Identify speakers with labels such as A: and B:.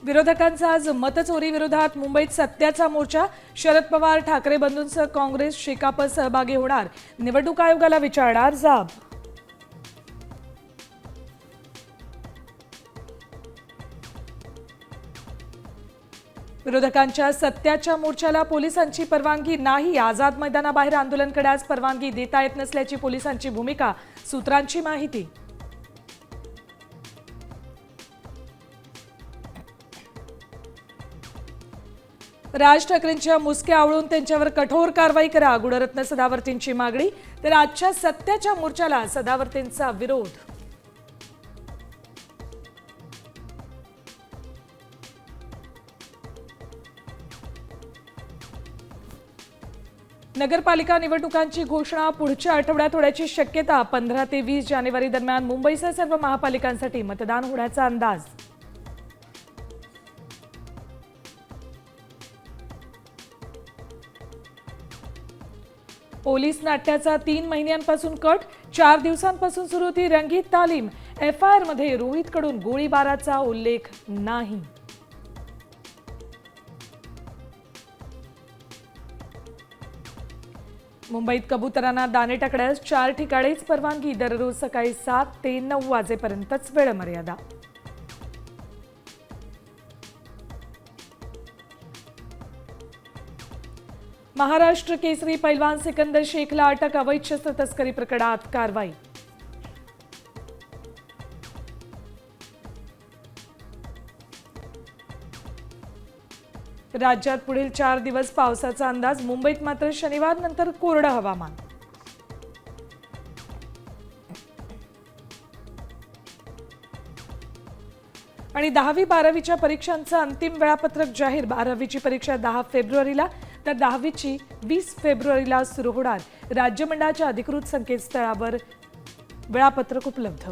A: विरोधकांचा आज मतचोरी विरोधात मुंबईत सत्याचा मोर्चा. शरद पवार ठाकरे बंधूंसह काँग्रेस शेकाप सहभागी होणार. निवडणूक आयोगाला विचारणार जाब. विरोधकांच्या सत्याच्या मोर्चाला पोलिसांची परवानगी नाही. आझाद मैदानाबाहेर आंदोलन करण्यास परवानगी देता येत नसल्याची पोलिसांची भूमिका. सूत्रांची माहिती. राज ठाकरेंच्या मुसक्या आवळून त्यांच्यावर कठोर कारवाई करा. गुणरत्न सदावर्तींची मागणी. तर आजच्या सत्याच्या मोर्चाला सदावर्तींचा विरोध. नगरपालिका निवडणुकांची घोषणा पुढच्या आठवड्यात होण्याची शक्यता. 15 ते 20 जानेवारी दरम्यान मुंबईसह सर्व महापालिकांसाठी मतदान होण्याचा अंदाज. पोलीस नाट्याचा 3 महिन्यांपासून कट. 4 दिवसांपासून सुरू होती रंगीत तालीम. एफआयआर मध्ये रोहितकडून गोळीबाराचा उल्लेख नाही. मुंबईत कबुतरांना दाणे टाकण्यास 4 ठिकाणीच परवानगी. दररोज सकाळी 7 ते 9 वाजेपर्यंतच वेळ मर्यादा. महाराष्ट्र केसरी पैलवान सिकंदर शेखला अटक. अवैध शस्त्र तस्करी प्रकरणात कारवाई. राज्यात पुढील 4 दिवस पावसाचा अंदाज. मुंबईत मात्र शनिवार नंतर कोरडं हवामान. आणि 10वी 12वीच्या परीक्षांचं अंतिम वेळापत्रक जाहीर. 12वीची परीक्षा 10 फेब्रुवारीला तर 10वीची 20 फेब्रुवारीला सुरू होणार. राज्य मंडळाच्या अधिकृत संकेतस्थळावर वेळापत्रक उपलब्ध.